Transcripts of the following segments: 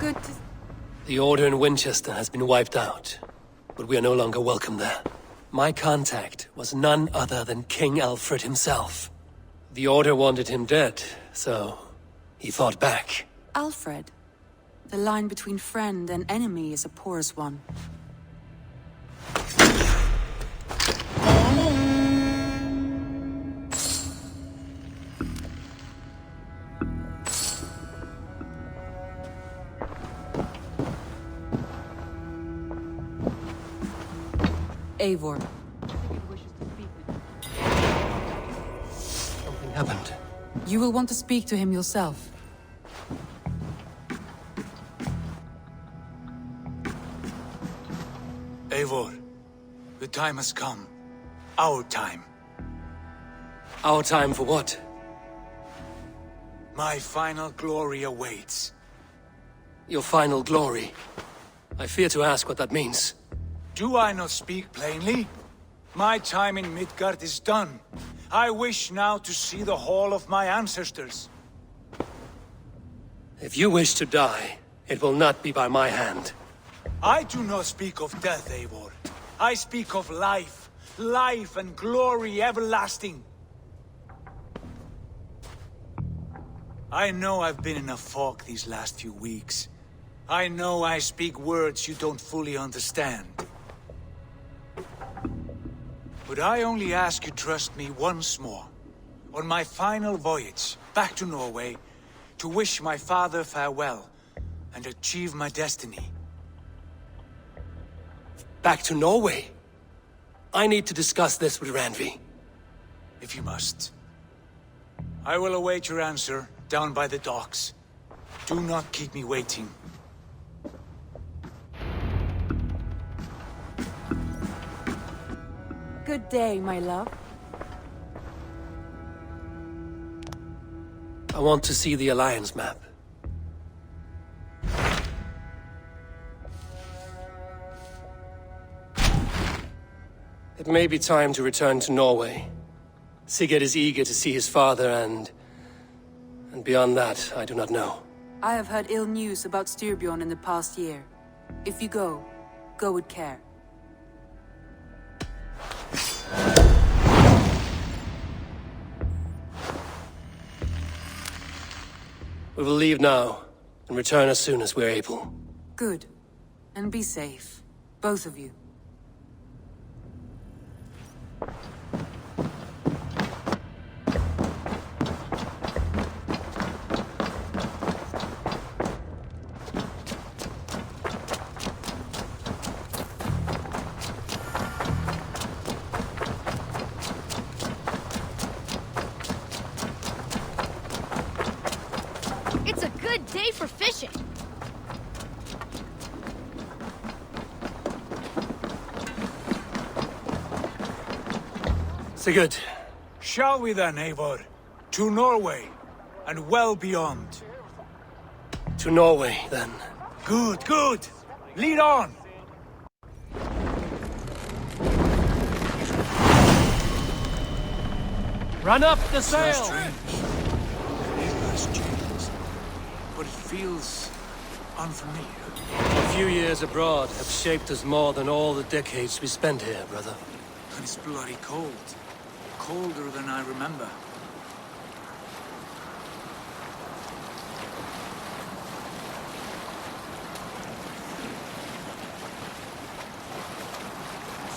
Good to... The Order in Winchester has been wiped out, but we are no longer welcome there. My contact was none other than King Alfred himself. The Order wanted him dead, so he fought back. Alfred. The line between friend and enemy is a porous one. Eivor. Something happened. You will want to speak to him yourself. Eivor, the time has come. Our time. Our time for what? My final glory awaits. Your final glory. I fear to ask what that means. Do I not speak plainly? My time in Midgard is done. I wish now to see the hall of my ancestors. If you wish to die, it will not be by my hand. I do not speak of death, Eivor. I speak of life. Life and glory everlasting. I know I've been in a fog these last few weeks. I know I speak words you don't fully understand. But I only ask you trust me once more, on my final voyage back to Norway, to wish my father farewell and achieve my destiny. Back to Norway? I need to discuss this with Randvi. If you must. I will await your answer down by the docks. Do not keep me waiting. Good day, my love. I want to see the Alliance map. It may be time to return to Norway. Sigurd is eager to see his father and beyond that, I do not know. I have heard ill news about Styrbjorn in the past year. If you go with care. We will leave now, and return as soon as we're able. Good. And be safe. Both of you. It's a good day for fishing. Sigurd. Shall we then, Eivor? To Norway, and well beyond. To Norway, then. Good, good! Lead on! Run up the It's not sail! strange. It has changed, but it feels unfamiliar. A few years abroad have shaped us more than all the decades we spent here, brother. And it's bloody cold. Colder than I remember.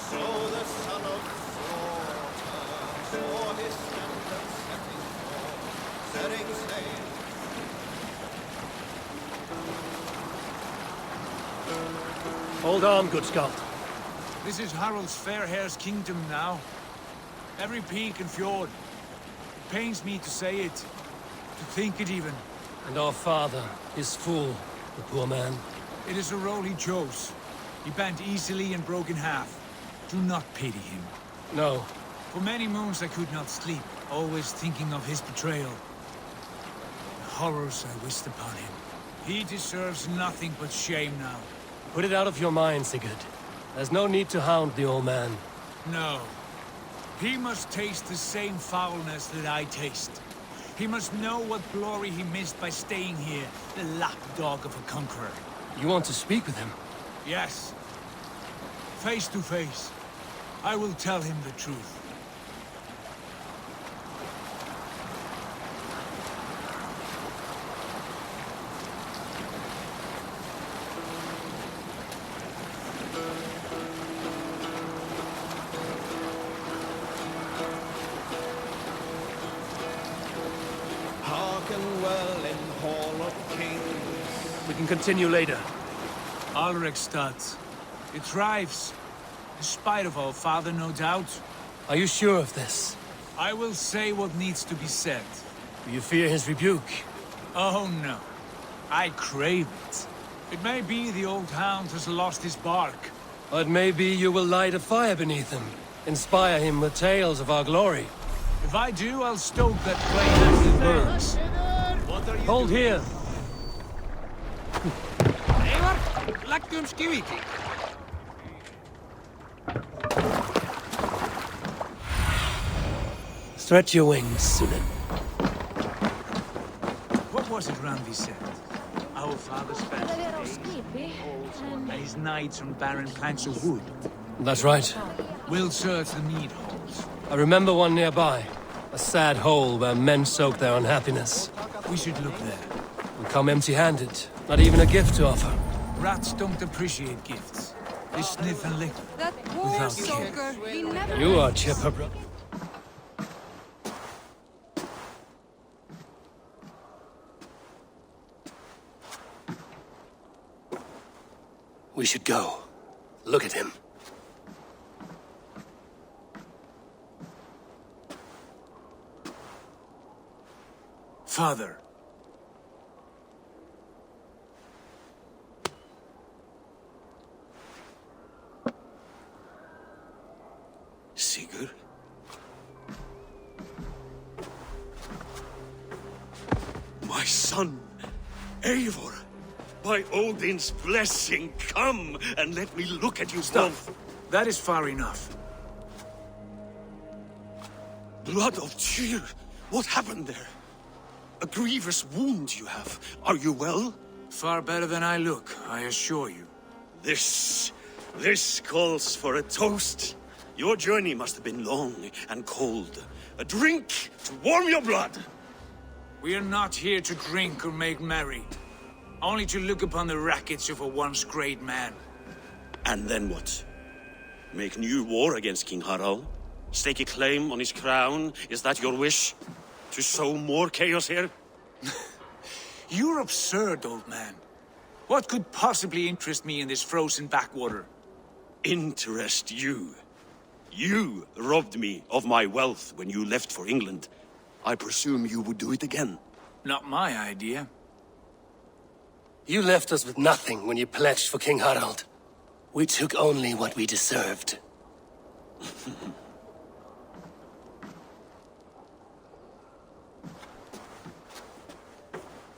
So the son of Thor saw his standard setting sail. Hold on, good Scott. This is Harald's fair hair's kingdom now. Every peak and fjord. It pains me to say it, to think it even. And our father, his fool, the poor man. It is a role he chose. He bent easily and broke in half. Do not pity him. No. For many moons I could not sleep, always thinking of his betrayal. The horrors I wished upon him. He deserves nothing but shame now. Put it out of your mind, Sigurd. There's no need to hound the old man. No. He must taste the same foulness that I taste. He must know what glory he missed by staying here, the lapdog of a conqueror. You want to speak with him? Yes. Face to face. I will tell him the truth. Hearken well in Hall of Kings. We can continue later. Alrekstad. It thrives. In spite of our father, no doubt. Are you sure of this? I will say what needs to be said. Do you fear his rebuke? Oh no. I crave it. It may be the old hound has lost his bark. But maybe you will light a fire beneath him. Inspire him with tales of our glory. If I do, I'll stoke that flame as it burns. What are you Hold doing? here. Stretch your wings, Sunan. What was it Randvi said? Our father's fancy days, and his nights on barren planks of wood. That's right. We'll search the mead halls. I remember one nearby. A sad hole where men soak their unhappiness. We should look there. We come empty-handed. Not even a gift to offer. Rats don't appreciate gifts. They sniff and lick That poor without care. soaker, he never... You are chipper, bro. We should go. Look at him. Father. Sigurd? My son, Eivor! By Odin's blessing, come and let me look at you both. That is far enough. Blood of Tyr! What happened there? A grievous wound you have. Are you well? Far better than I look, I assure you. This calls for a toast. Your journey must have been long and cold. A drink to warm your blood. We are not here to drink or make merry. Only to look upon the wreckage of a once great man. And then what? Make new war against King Harald? Stake a claim on his crown? Is that your wish? To sow more chaos here? You're absurd, old man. What could possibly interest me in this frozen backwater? Interest you? You robbed me of my wealth when you left for England. I presume you would do it again. Not my idea. You left us with nothing when you pledged for King Harald. We took only what we deserved.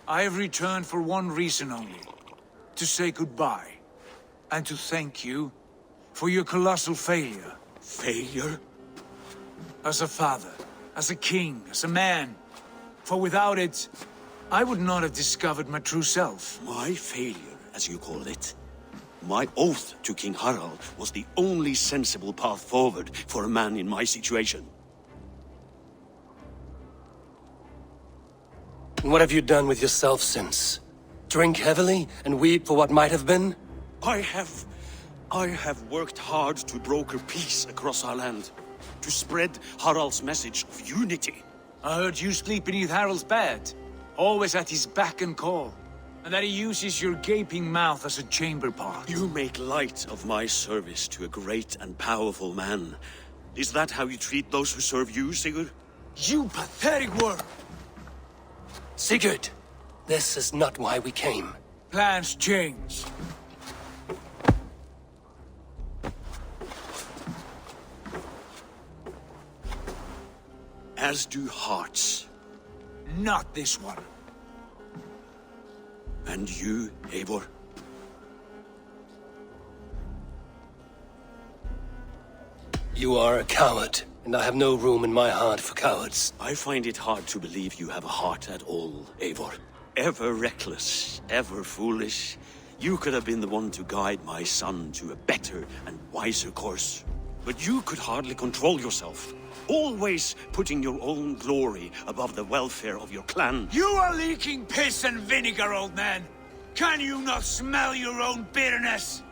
I have returned for one reason only. To say goodbye. And to thank you for your colossal failure. Failure? As a father, as a king, as a man. For without it, I would not have discovered my true self. My failure, as you call it. My oath to King Harald was the only sensible path forward for a man in my situation. What have you done with yourself since? Drink heavily and weep for what might have been? I have worked hard to broker peace across our land. To spread Harald's message of unity. I heard you sleep beneath Harald's bed. Always at his beck and call. And that he uses your gaping mouth as a chamber pot. You make light of my service to a great and powerful man. Is that how you treat those who serve you, Sigurd? You pathetic worm! Sigurd, this is not why we came. Plans change. As do hearts. Not this one. And you, Eivor? You are a coward, and I have no room in my heart for cowards. I find it hard to believe you have a heart at all, Eivor. Ever reckless, ever foolish. You could have been the one to guide my son to a better and wiser course. But you could hardly control yourself. Always putting your own glory above the welfare of your clan. You are leaking piss and vinegar, old man! Can you not smell your own bitterness?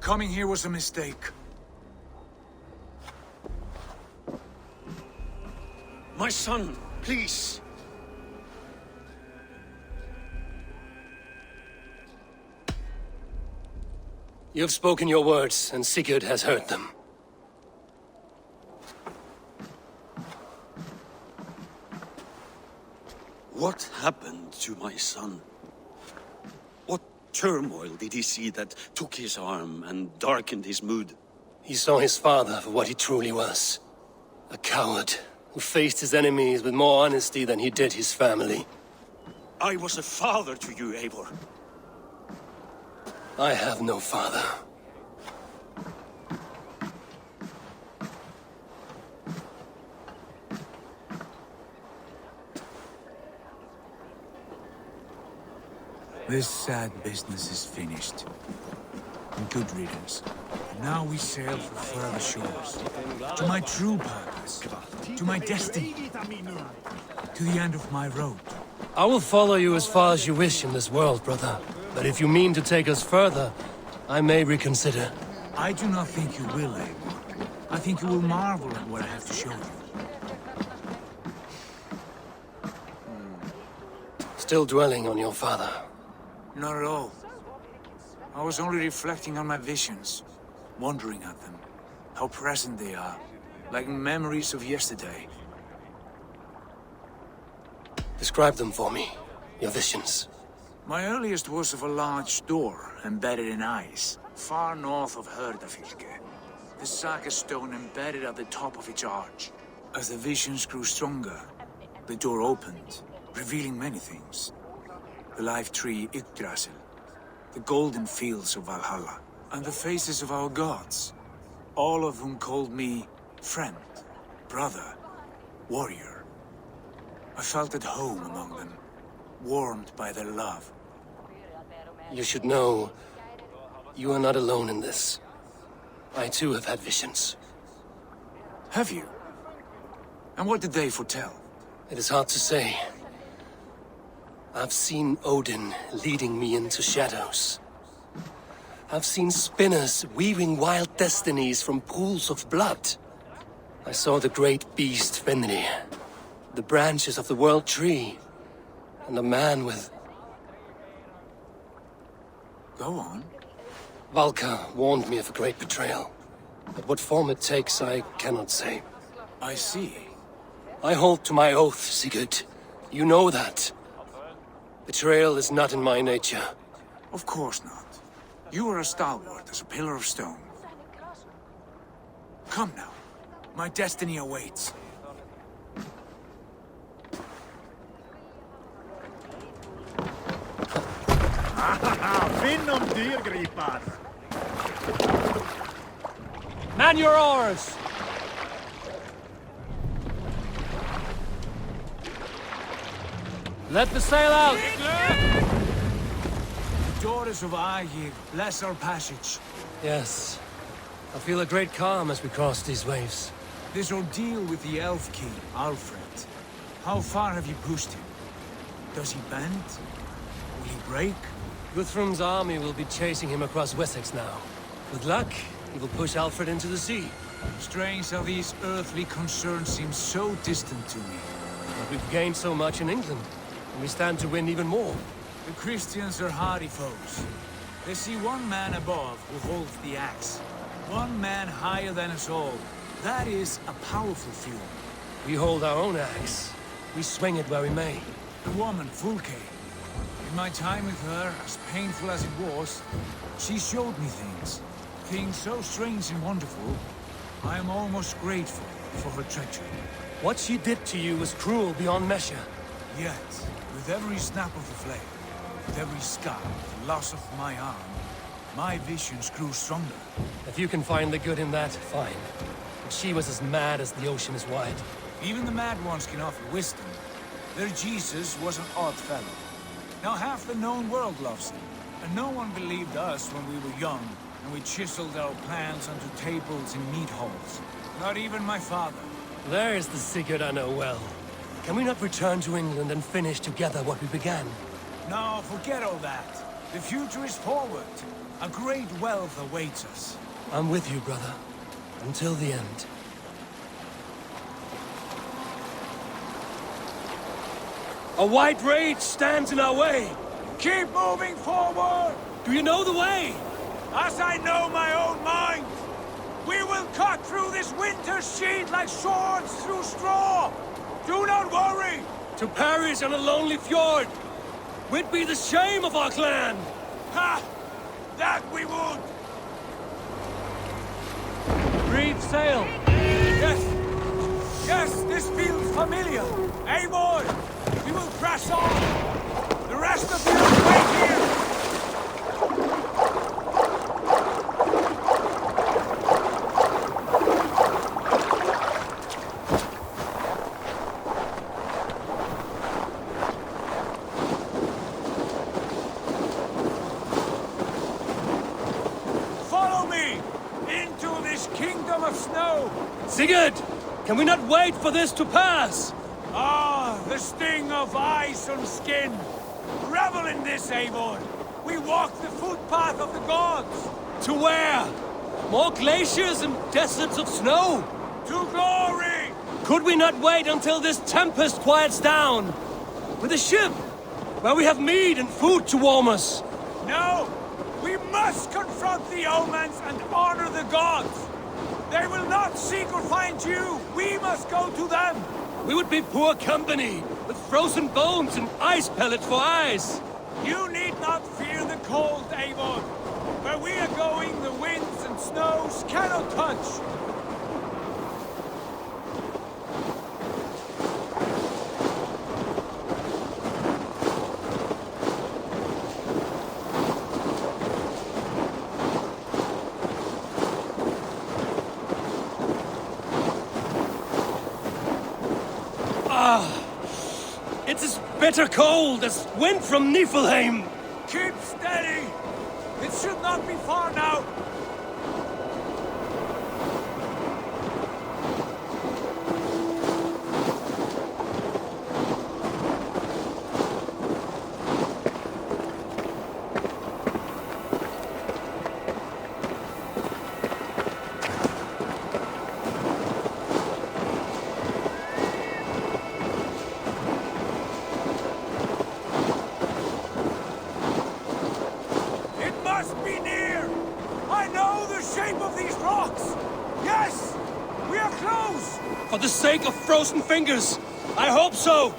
Coming here was a mistake. My son, please. You have spoken your words, and Sigurd has heard them. What happened to my son? What turmoil did he see that took his arm and darkened his mood? He saw his father for what he truly was. A coward who faced his enemies with more honesty than he did his family. I was a father to you, Eivor. I have no father. This sad business is finished. And good riddance. Now we sail for further shores. To my true purpose. To my destiny. To the end of my road. I will follow you as far as you wish in this world, brother. But if you mean to take us further, I may reconsider. I do not think you will, Eivor. I think you will marvel at what I have to show you. Still dwelling on your father. Not at all. I was only reflecting on my visions, wondering at them. How present they are, like memories of yesterday. Describe them for me, your visions. My earliest was of a large door embedded in ice, far north of Herdafylke. The saga stone embedded at the top of its arch. As the visions grew stronger, the door opened, revealing many things. The life tree Yggdrasil, the golden fields of Valhalla, and the faces of our gods, all of whom called me friend, brother, warrior. I felt at home among them, warmed by their love. You should know, you are not alone in this. I too have had visions. Have you? And what did they foretell? It is hard to say. I've seen Odin leading me into shadows. I've seen spinners weaving wild destinies from pools of blood. I saw the great beast Fenrir, the branches of the world tree, and a man with... Go on. Valka warned me of a great betrayal. But what form it takes, I cannot say. I see. I hold to my oath, Sigurd. You know that. Betrayal is not in my nature. Of course not. You are as stalwart as a pillar of stone. Come now. My destiny awaits. Finn om dyrgripar! Man your oars! Let the sail out! The daughters of Aegir, bless our passage. Yes. I feel a great calm as we cross these waves. This ordeal with the Elf King, Alfred. How far have you pushed him? Does he bend? Will he break? Guthrum's army will be chasing him across Wessex now. With luck, he will push Alfred into the sea. Strange how these earthly concerns seem so distant to me. But we've gained so much in England, and we stand to win even more. The Christians are hardy foes. They see one man above who holds the axe. One man higher than us all. That is a powerful feeling. We hold our own axe. We swing it where we may. The woman, Fulke. In my time with her, as painful as it was, she showed me things. Things so strange and wonderful, I am almost grateful for her treachery. What she did to you was cruel beyond measure. Yet, with every snap of the flame, with every scar, the loss of my arm, My visions grew stronger. If you can find the good in that, fine. But she was as mad as the ocean is wide. Even the mad ones can offer wisdom. Their Jesus was an odd fellow. Now half the known world loves him. And no one believed us when we were young, and we chiseled our plans onto tables in meat halls. Not even my father. There is the Sigurd I know well. Can we not return to England and finish together what we began? No, forget all that. The future is forward. A great wealth awaits us. I'm with you, brother. Until the end. A white rage stands in our way! Keep moving forward! Do you know the way? As I know my own mind! We will cut through this winter's sheet like swords through straw! Do not worry! To perish on a lonely fjord! We'd be the shame of our clan! Ha! That we would! Reef sail! Yes! Yes, this feels familiar! Eivor! We will press on! The rest of you wait here! Follow me! Into this kingdom of snow! Sigurd! Can we not wait for this to pass? Ah, the sting of ice on skin! Revel in this, Eivor! We walk the footpath of the gods! To where? More glaciers and deserts of snow? To glory! Could we not wait until this tempest quiets down? With a ship, where we have meat and food to warm us? No! We must confront the omens and honor the gods! They will not seek or find you! We must go to them! We would be poor company, with frozen bones and ice pellets for eyes. You need not fear the cold, Eivor. Where we are going, the winds and snows cannot touch. It's as bitter cold as wind from Niflheim. Keep steady! It should not be far now. For the sake of frozen fingers, I hope so!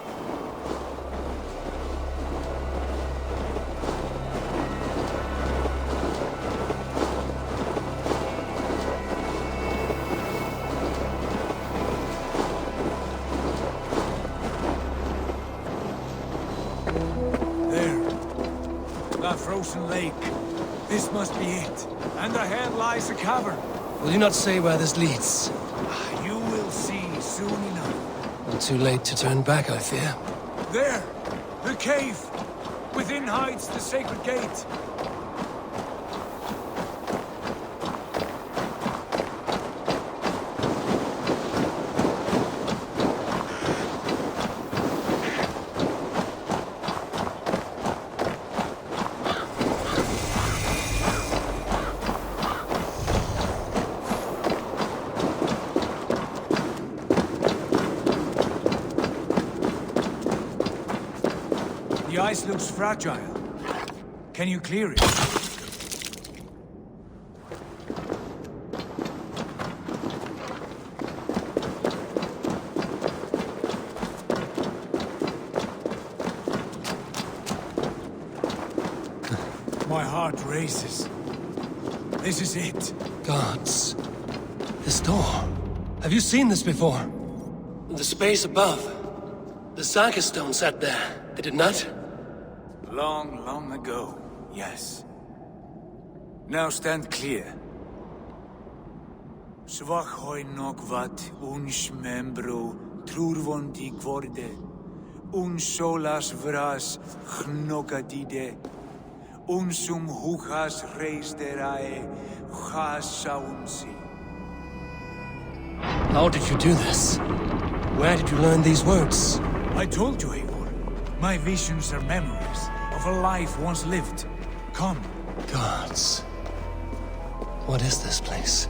There. That frozen lake. This must be it. And ahead lies a cavern. Will you not say where this leads? You will see soon enough. Not too late to turn back, I fear. There! The cave! Within hides the sacred gate. The ice looks fragile. Can you clear it? My heart races. This is it. Gods. This door. Have you seen this before? The space above. The Saga stone sat there, did it not? Long, long ago, yes. Now stand clear. Svachoi nokvat uns membro trurvondi gvorde. Un solas vras gnokadide. Unsum huchas reisderae chasaunsi. How did you do this? Where did you learn these words? I told you, Eivor. My visions are memories of a life once lived. Come. Gods. What is this place?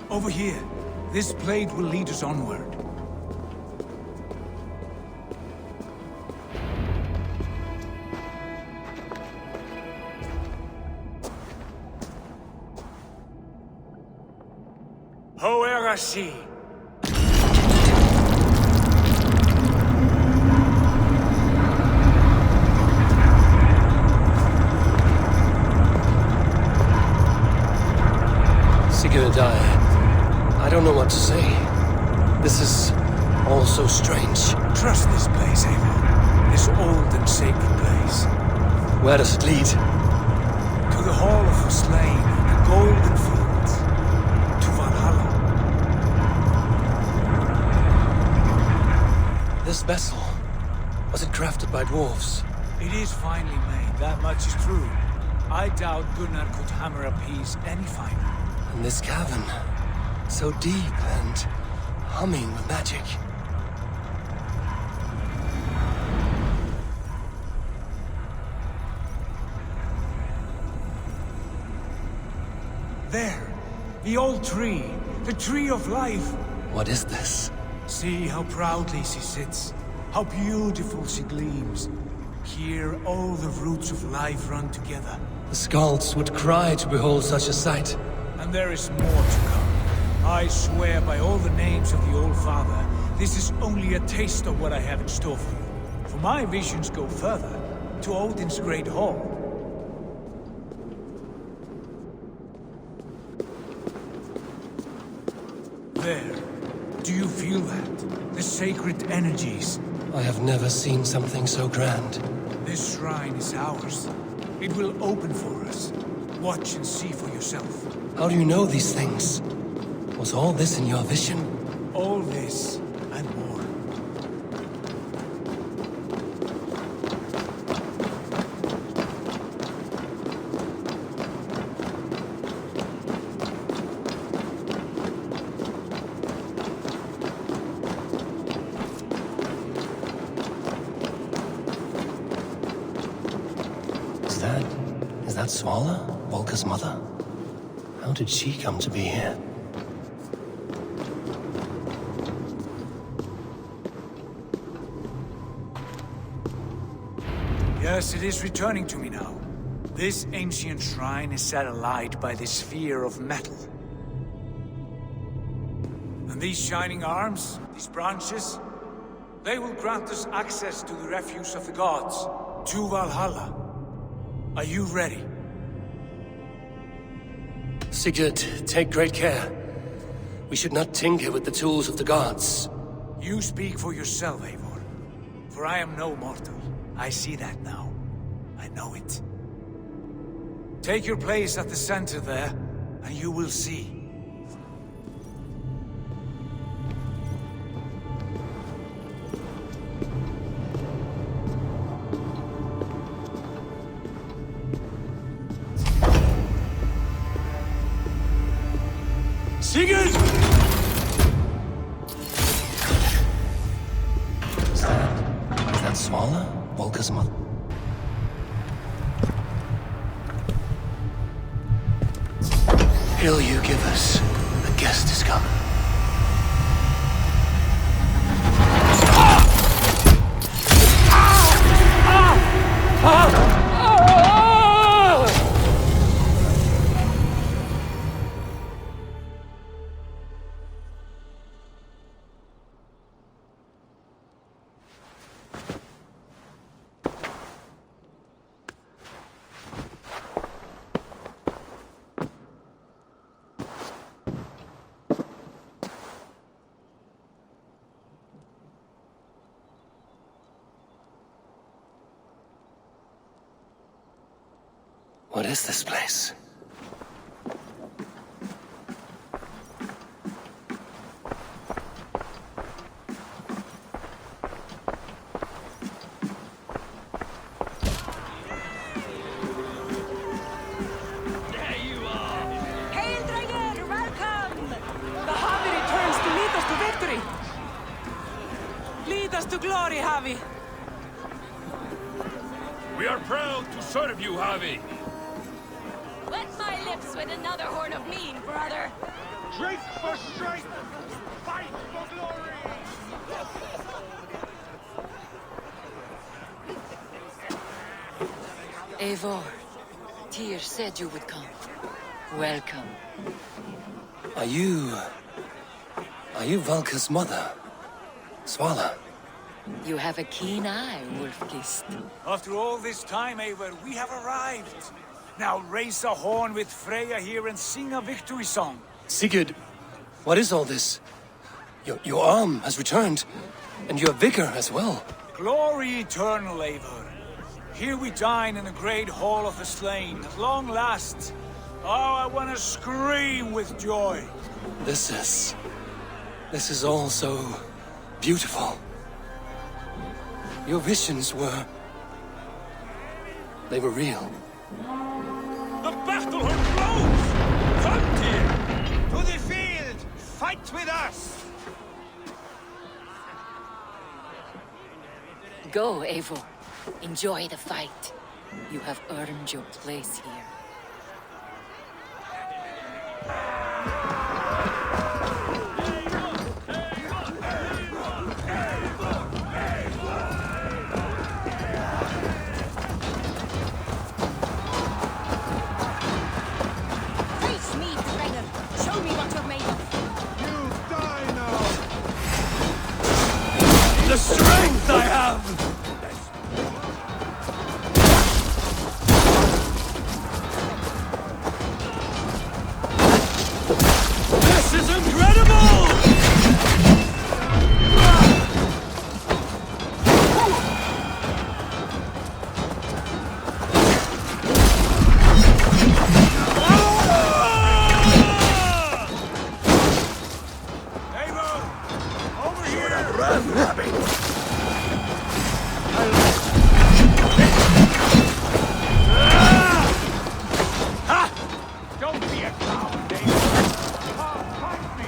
Over here. This blade will lead us onward. Hoerasi! Sigurd, I don't know what to say. This is all so strange. Trust this place, Eivor. This old and sacred place. Where does it lead? To the Hall of the Slain, the Golden Fields. To Valhalla. This vessel, was it crafted by dwarves? It is finely made, that much is true. I doubt Gunnar could hammer a piece any finer. And this cavern, so deep and humming with magic. There, the old tree, the tree of life. What is this? See how proudly she sits, how beautiful she gleams. Here all the roots of life run together. The Skalds would cry to behold such a sight. And there is more to come. I swear by all the names of the Old Father, this is only a taste of what I have in store for you. For my visions go further, to Odin's Great Hall. There. Do you feel that? The sacred energies. I have never seen something so grand. This shrine is ours. It will open for us. Watch and see for yourself. How do you know these things? Was all this in your vision? All this and more. Is that Svala, Volka's mother? How did she come to be here? Yes, it is returning to me now. This ancient shrine is set alight by the sphere of metal. And these shining arms, these branches, they will grant us access to the refuse of the gods, to Valhalla. Are you ready? Sigurd, take great care. We should not tinker with the tools of the gods. You speak for yourself, Eivor. For I am no mortal. I see that now. I know it. Take your place at the center there, and you will see. Sigurd! Is that Svala, Volka's mother? Hill you give us. The guest is coming. What is this place? To glory, Javi! We are proud to serve you, Javi. Wet my lips with another horn of mead, brother. Drink for strength! Fight for glory! Eivor, Tyr said you would come. Welcome. Are you Valka's mother? Svala? You have a keen eye, Wolfgist. After all this time, Eivor, we have arrived. Now raise a horn with Freya here and sing a victory song. Sigurd, what is all this? Your arm has returned, and your vigor as well. Glory eternal, Eivor. Here we dine in the great hall of the slain, at long last. Oh, I want to scream with joy. This is all so beautiful. Your visions they were real. The battle grows! Come, Tyr! To the field! Fight with us! Go, Eivor. Enjoy the fight. You have earned your place here. Face me, traitor. Show me what you're made of. You die now! The strength I have! This is incredible! Eivor! Over here! Don't be a coward, Eivor! Come, fight me!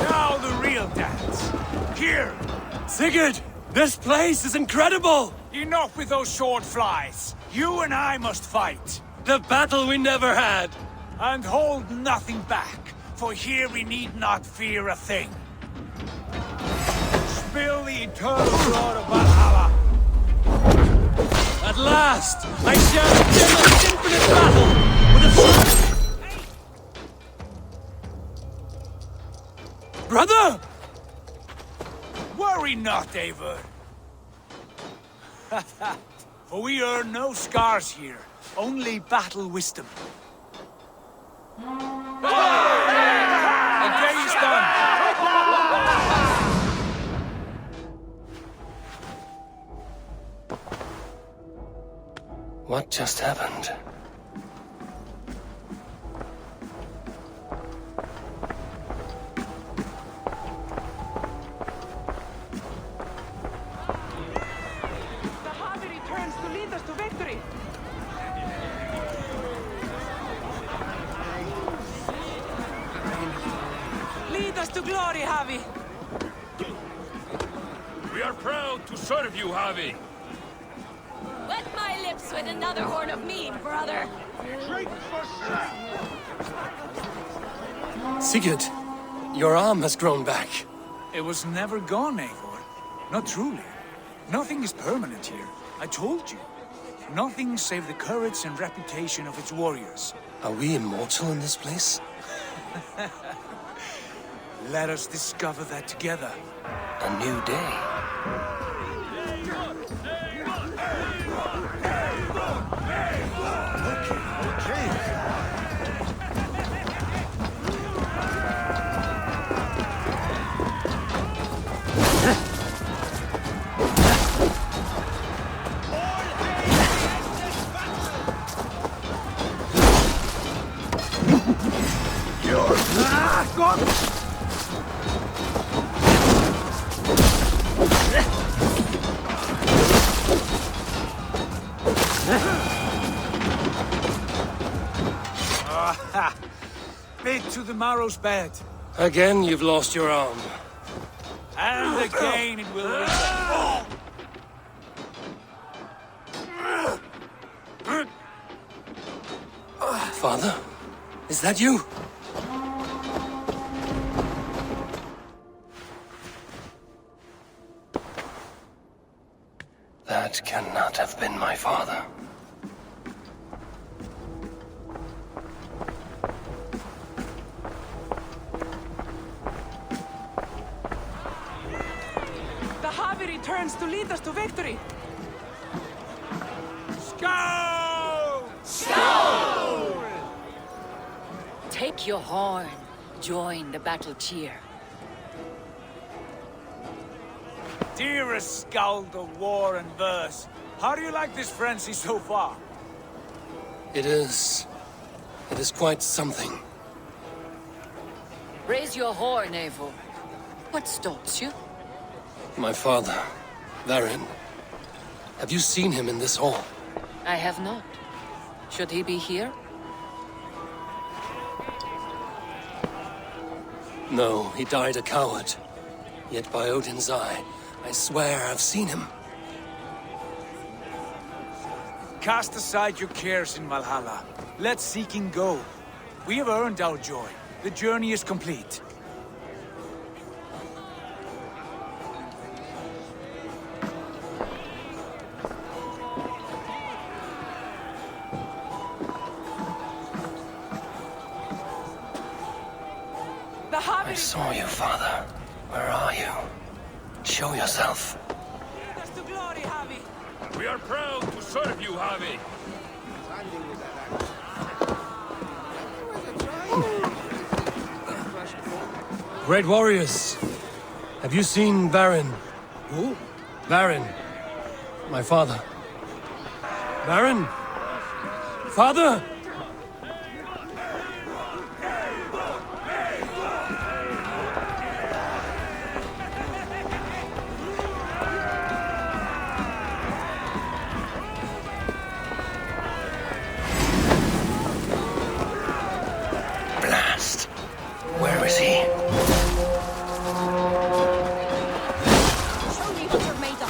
Now the real dance. Here! Sigurd, this place is incredible! Enough with those short flies. You and I must fight. The battle we never had! And hold nothing back, for here we need not fear a thing. Spill the eternal blood of Valhalla. At last, I shall begin this infinite battle with a brother! Worry not, Eivor. For we earn no scars here, only battle wisdom. The day is done. What just happened? The Javi returns to lead us to victory! Lead us to glory, Javi! We are proud to serve you, Javi. Wet my lips with another horn of mead, brother. Drink for strength! Sigurd, your arm has grown back. It was never gone, Eivor. Not truly. Nothing is permanent here. I told you. Nothing save the courage and reputation of its warriors. Are we immortal in this place? Let us discover that together. A new day. Bit to the marrow's bed. Again, you've lost your arm. And again it will return. Father? Is that you? That cannot have been my father. The Harvey returns to lead us to victory. Skull! Take your horn. Join the battle cheer. Dearest Skald of war and verse, how do you like this frenzy so far? It is quite something. Raise your horn, Eivor. What stops you? My father, Varin. Have you seen him in this hall? I have not. Should he be here? No, he died a coward. Yet by Odin's eye, I swear I've seen him. Cast aside your cares in Valhalla. Let seeking go. We have earned our joy. The journey is complete. The Harvey I saw you, father. Where are you? Show yourself. lead us to glory, Harvey. We are proud to serve you, Harvey. Great warriors. Have you seen Varin? Who? Varin. My father. Varin? Father? Blast. Where is he? Show me what you're made of.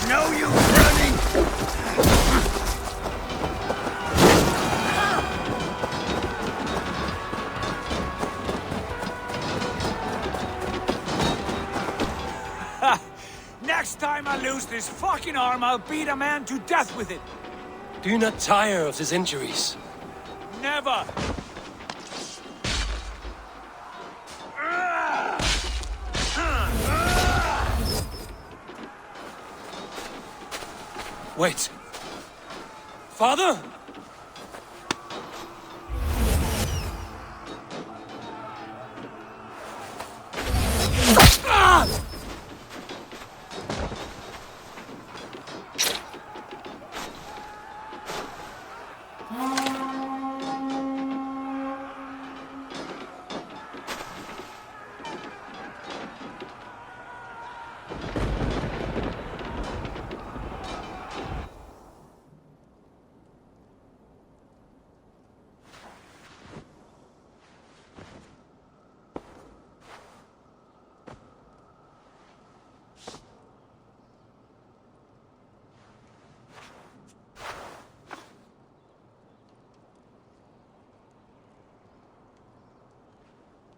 No use running! Next time I lose this fucking arm, I'll beat a man to death with it. Do you not tire of his injuries? Never! Wait. Father?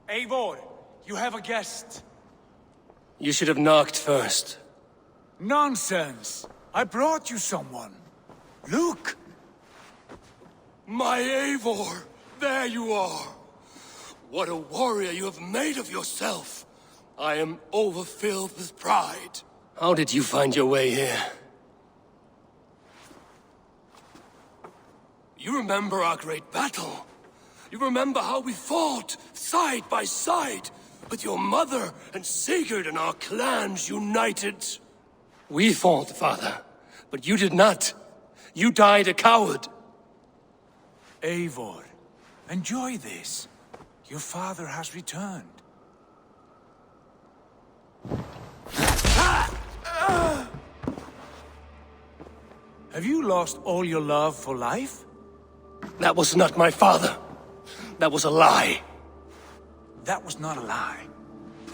Eivor, you have a guest. You should have knocked first. Nonsense! I brought you someone. Look! My Eivor! There you are! What a warrior you have made of yourself! I am overfilled with pride. How did you find your way here? You remember our great battle? You remember how we fought, side by side, with your mother and Sigurd and our clans united? We fought, father, but you did not. You died a coward. Eivor, enjoy this. Your father has returned. Have you lost all your love for life? That was not my father. That was a lie. That was not a lie.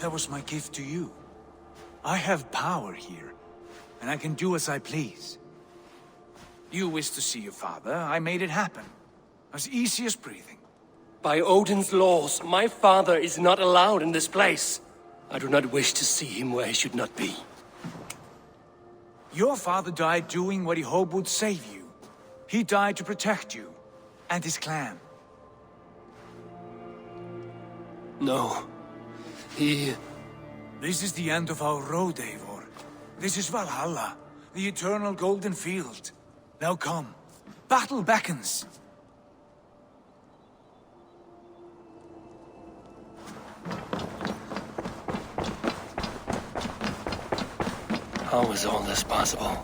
That was my gift to you. I have power here, and I can do as I please. You wish to see your father, I made it happen. As easy as breathing. By Odin's laws, my father is not allowed in this place. I do not wish to see him where he should not be. Your father died doing what he hoped would save you. He died to protect you, and his clan. No. This is the end of our road, Eivor. This is Valhalla, the eternal golden field. Now come. Battle beckons. How is all this possible?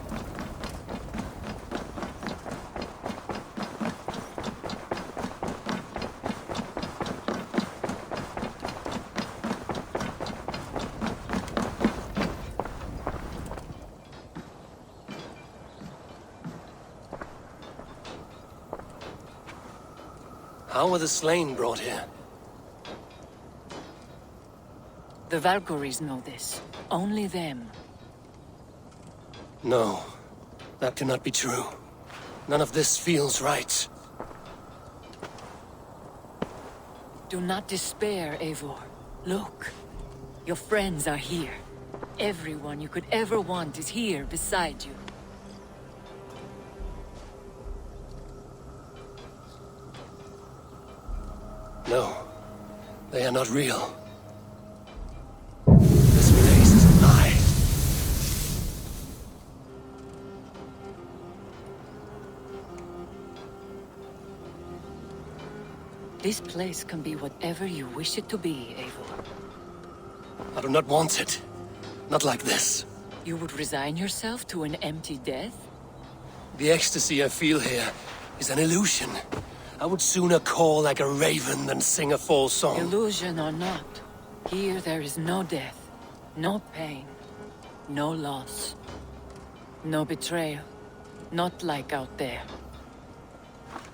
How were the slain brought here? The Valkyries know this. Only them. No, that cannot be true. None of this feels right. Do not despair, Eivor. Look. Your friends are here. Everyone you could ever want is here beside you. No, they are not real. This place is a lie. This place can be whatever you wish it to be, Eivor. I do not want it. Not like this. You would resign yourself to an empty death? The ecstasy I feel here is an illusion. I would sooner call like a raven than sing a false song. Illusion or not, here there is no death, no pain, no loss, no betrayal, not like out there.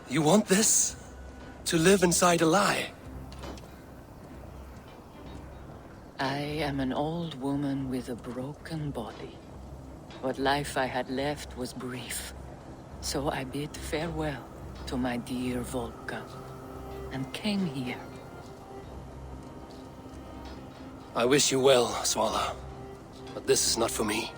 You want this? To live inside a lie? I am an old woman with a broken body. What life I had left was brief, so I bid farewell to my dear Volka, and came here. I wish you well, Swallow, but this is not for me.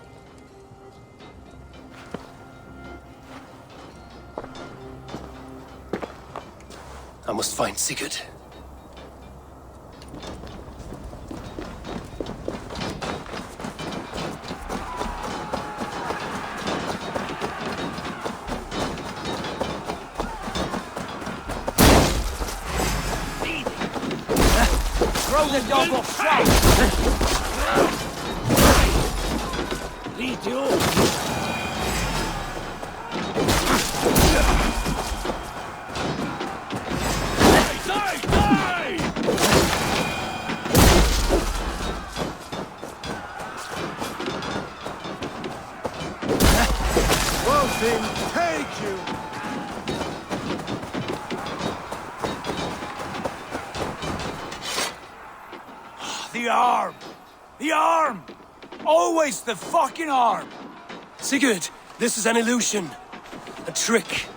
I must find Sigurd. Throw the dog off track! Lead you! Take you! The arm! The arm! Always the fucking arm! Sigurd, this is an illusion. A trick.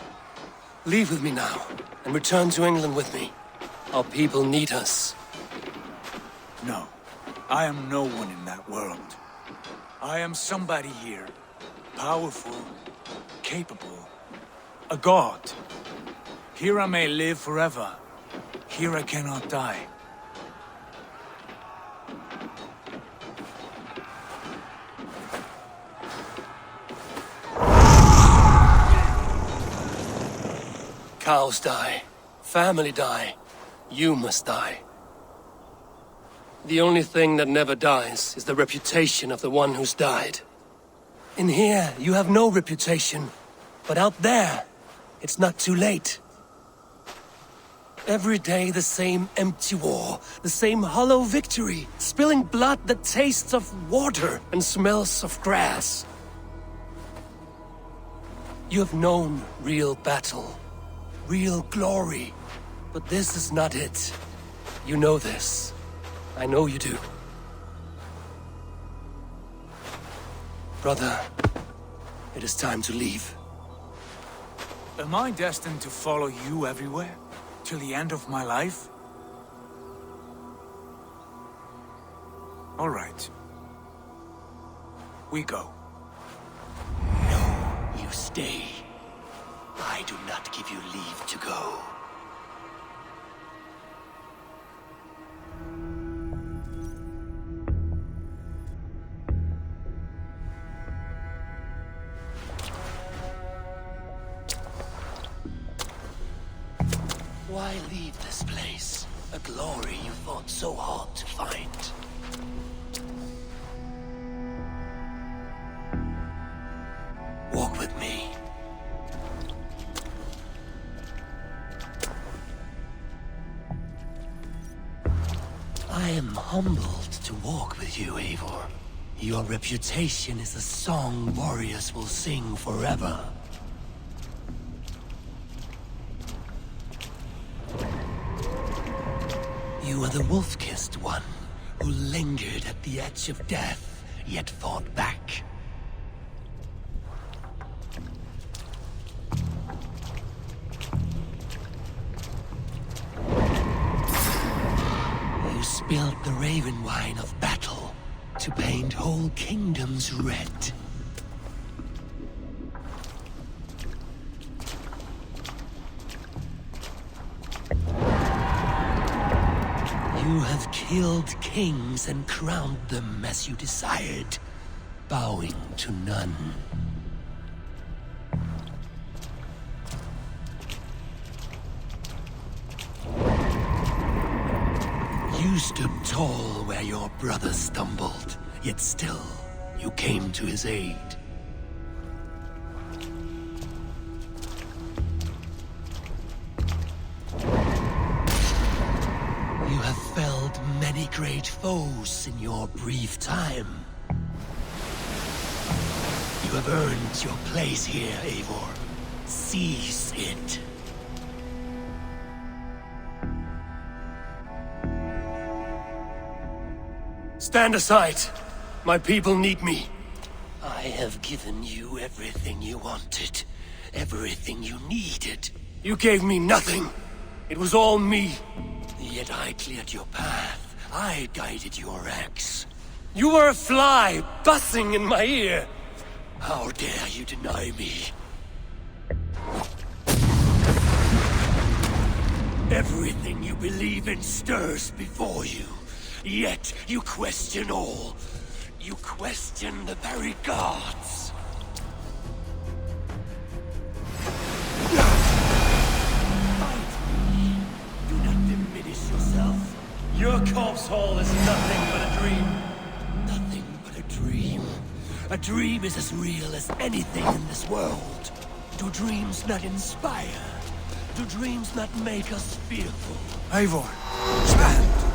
Leave with me now, and return to England with me. Our people need us. No, I am no one in that world. I am somebody here. Powerful, capable, a god. Here I may live forever. Here I cannot die. Cows die. Family die. You must die. The only thing that never dies is the reputation of the one who's died. In here, you have no reputation. But out there, it's not too late. Every day the same empty war, the same hollow victory, spilling blood that tastes of water and smells of grass. You have known real battle, real glory, but this is not it. You know this. I know you do. Brother, it is time to leave. Am I destined to follow you everywhere? Till the end of my life? All right. We go. No, you stay. I do not give you leave to go. Why leave this place? A glory you fought so hard to find. Walk with me. I am humbled to walk with you, Eivor. Your reputation is a song warriors will sing forever. You are the wolf-kissed one, who lingered at the edge of death, yet fought back. You spilled the raven wine of battle to paint whole kingdoms red. You have killed kings and crowned them as you desired, bowing to none. You stood tall where your brother stumbled, yet still you came to his aid. You have felled many great foes in your brief time. You have earned your place here, Eivor. Seize it. Stand aside. My people need me. I have given you everything you wanted. Everything you needed. You gave me nothing. It was all me. Yet I cleared your path. I guided your axe. You were a fly, buzzing in my ear. How dare you deny me? Everything you believe in stirs before you. Yet you question all. You question the very gods. Do not diminish yourself. Your corpse hall is nothing but a dream. Nothing but a dream. A dream is as real as anything in this world. Do dreams not inspire? Do dreams not make us fearful? Eivor, stand!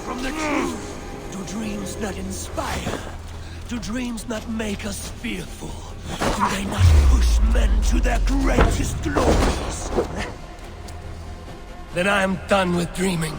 From the truth. Do dreams not inspire? Do dreams not make us fearful? Do they not push men to their greatest glories? Then I am done with dreaming.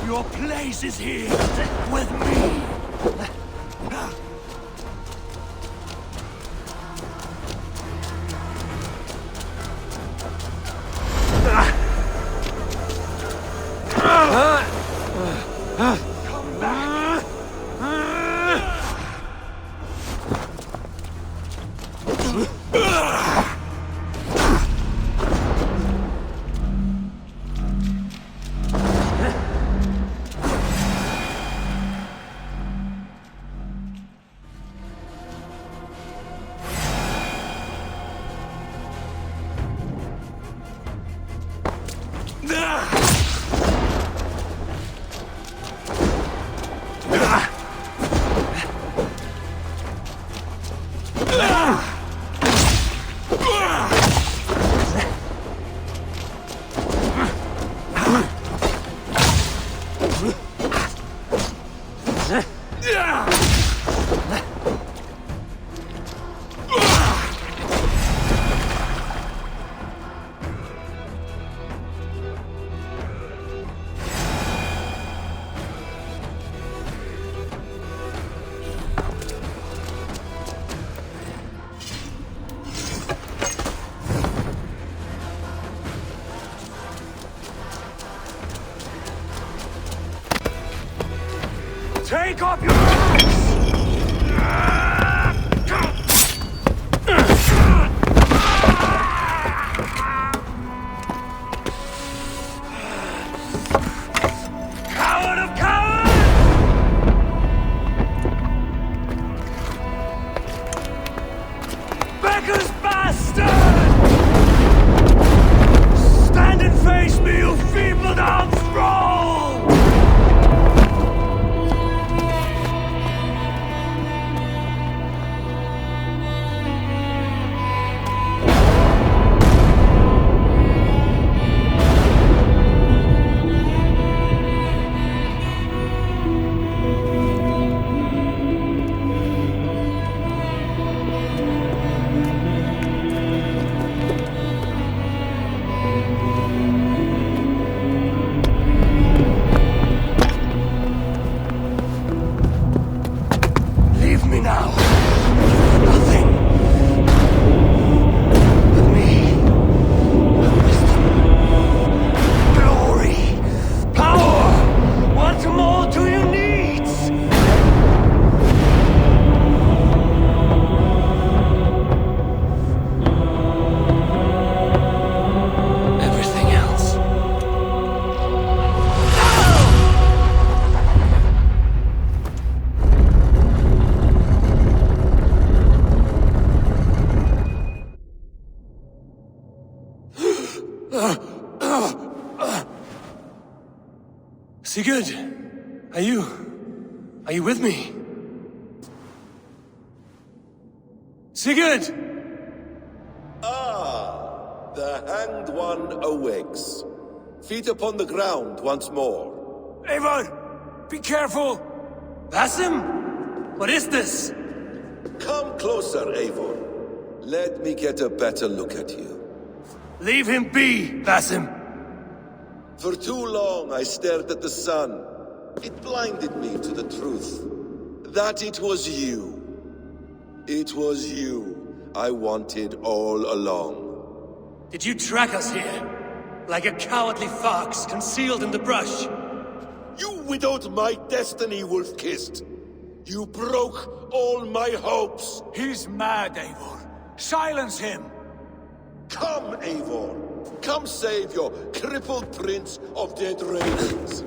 Your place is here, with me. Come back. Take off your Coward of cowards! Beggar's bastard! Stand and face me, you feeble-down thrall! Leave me now. Nothing. With me. Wisdom. Glory. Power. What more do you need? Everything else. Sigurd, are you with me? Sigurd! Ah, the hanged one awakes. Feet upon the ground once more. Eivor, be careful. Basim? What is this? Come closer, Eivor. Let me get a better look at you. Leave him be, Basim. For too long I stared at the sun. It blinded me to the truth. That it was you. It was you I wanted all along. Did you track us here? Like a cowardly fox concealed in the brush? You widowed my destiny, wolf-kissed. You broke all my hopes. He's mad, Eivor. Silence him. Come, Eivor. Come save your crippled prince of dead ravens.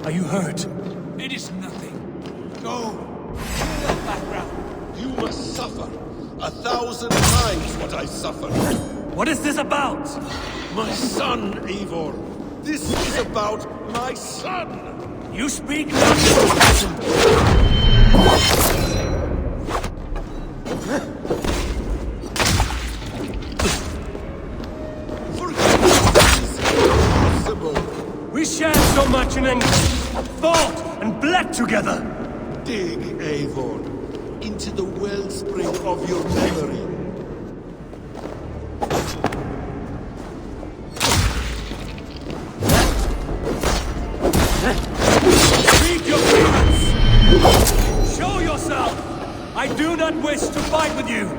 Are you hurt? It is nothing. Go. Kill that background. You must suffer 1,000 times what I suffered. What is this about? My son, Eivor. This is about my son. You speak nonsense, Basim. Forgive me. so much in England, fought and bled together. Dig, Eivor, into the wellspring of your memory. Speak your feelings! Show yourself! I do not wish to fight with you!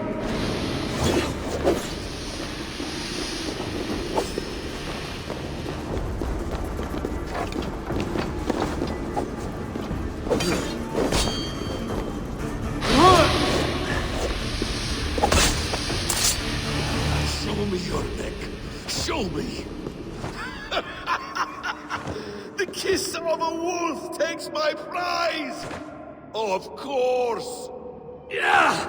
Show me your neck. Show me. The kiss of a wolf takes my prize. Of course. Yeah!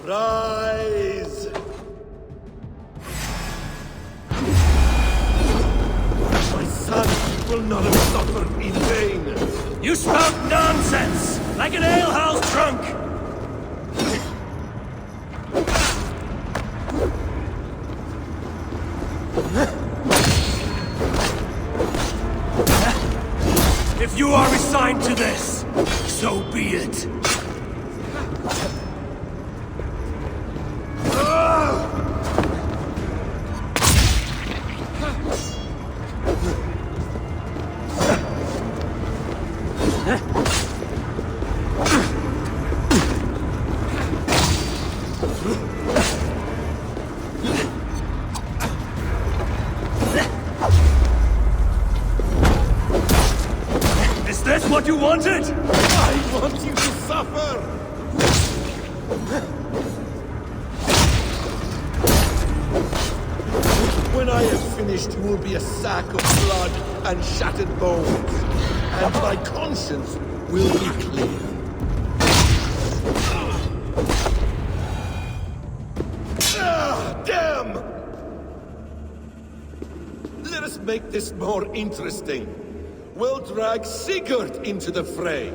Rise. My son will not have suffered in vain. You spout nonsense! Like an alehouse drunk! If you are resigned to this, so be it. Is this what you wanted? I want you to suffer. When I have finished, you will be a sack of blood and shattered bones, and my conscience will be clear. Ah, damn! Let us make this more interesting. We'll drag Sigurd into the fray.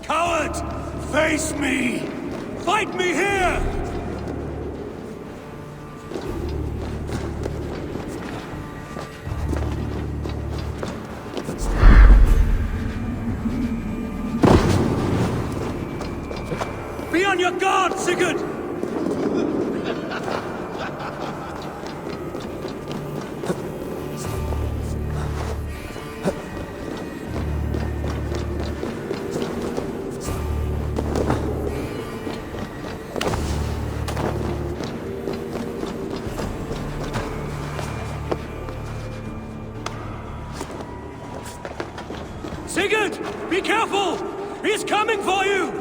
Coward! Face me! Fight me here! Be on your guard, Sigurd! Sigurd! Be careful! He's coming for you!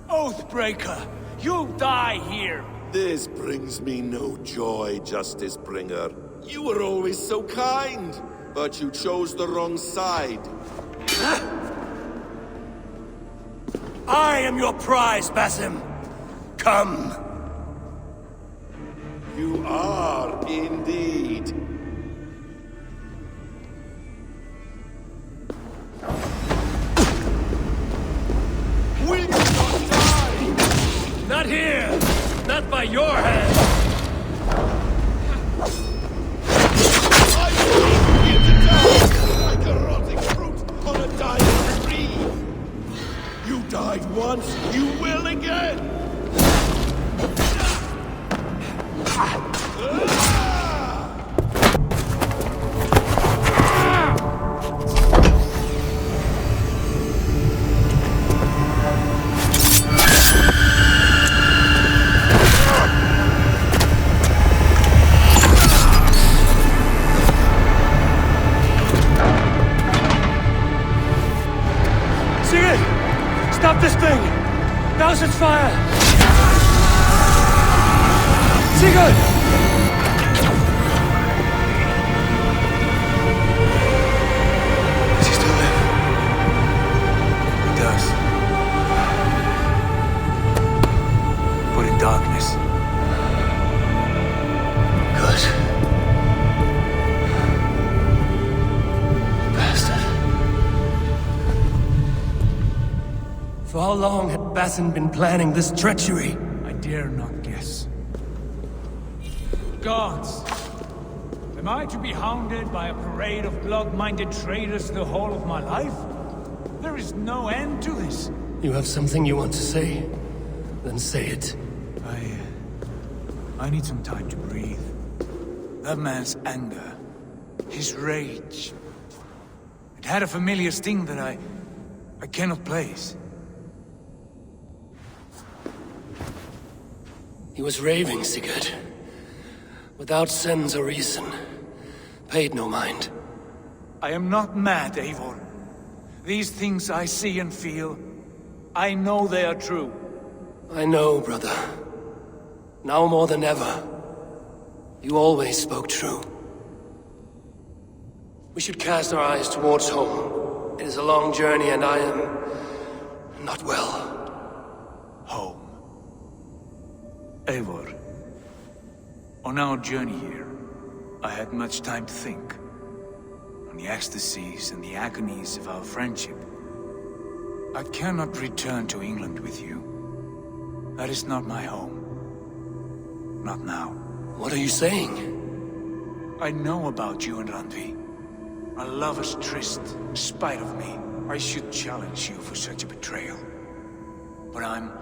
Oathbreaker! You die here! This brings me no joy, Justice Bringer. You were always so kind, but you chose the wrong side. I am your prize, Basim! Come! You are indeed. Will you not die? Not here! Not by your hand! I leave you to die like a rotting fruit on a dying tree. You died once, you will again. Stop this thing! Douse its fire! Sigurd! Does he still live? He does. But in darkness. Good. How long had Basin been planning this treachery? I dare not guess. Gods! Am I to be hounded by a parade of blood-minded traitors the whole of my life? There is no end to this. You have something you want to say? Then say it. I need some time to breathe. That man's anger, his rage, it had a familiar sting that I cannot place. He was raving, Sigurd. Without sense or reason. Paid no mind. I am not mad, Eivor. These things I see and feel, I know they are true. I know, brother. Now more than ever. You always spoke true. We should cast our eyes towards home. It is a long journey and I am... not well. Home. Eivor. On our journey here, I had much time to think. On the ecstasies and the agonies of our friendship. I cannot return to England with you. That is not my home. Not now. What are you saying? I know about you and Randvi. A lover's tryst, in spite of me. I should challenge you for such a betrayal. But I'm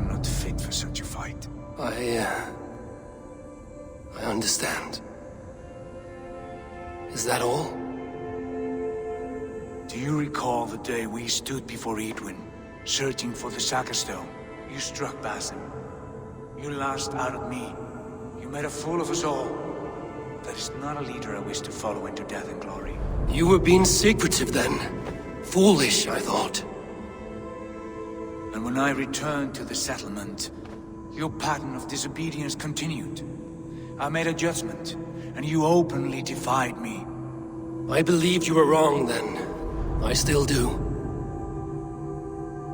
not fit for such a fight. I understand. Is that all? Do you recall the day we stood before Edwin, searching for the Saga Stone? You struck Basim. You lashed out at me. You made a fool of us all. That is not a leader I wish to follow into death and glory. You were being secretive then. Foolish, I thought. And when I returned to the settlement, your pattern of disobedience continued. I made a judgment, and you openly defied me. I believed you were wrong then. I still do.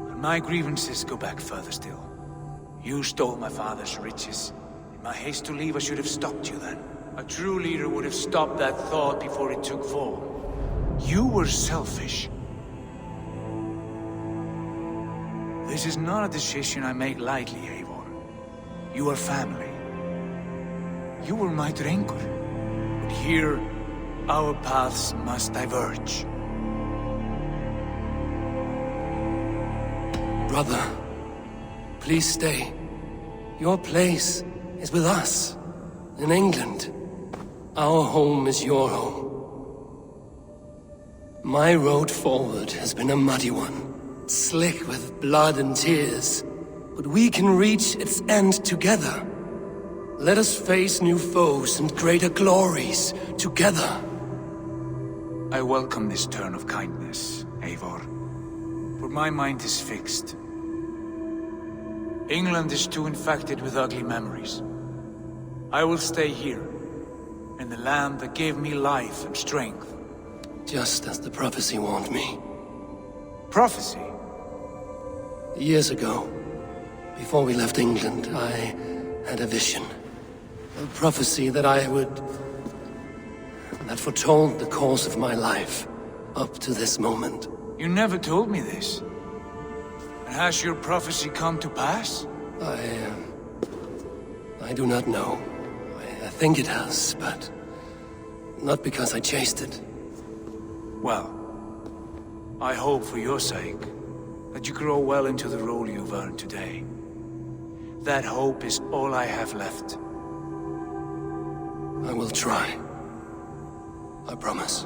And my grievances go back further still. You stole my father's riches. In my haste to leave, I should have stopped you then. A true leader would have stopped that thought before it took form. You were selfish. This is not a decision I make lightly, Eivor. You are family. You were my Drengur. But here, our paths must diverge. Brother, please stay. Your place is with us, in England. Our home is your home. My road forward has been a muddy one, slick with blood and tears. But we can reach its end together. Let us face new foes and greater glories together. I welcome this turn of kindness, Eivor. But my mind is fixed. England is too infected with ugly memories. I will stay here, in the land that gave me life and strength. Just as the prophecy warned me. Prophecy? Years ago, before we left England, I had a vision. A prophecy that that foretold the course of my life, up to this moment. You never told me this. And has your prophecy come to pass? I do not know. I think it has, but not because I chased it. Well, I hope for your sake that you grow well into the role you've earned today. That hope is all I have left. I will try. I promise.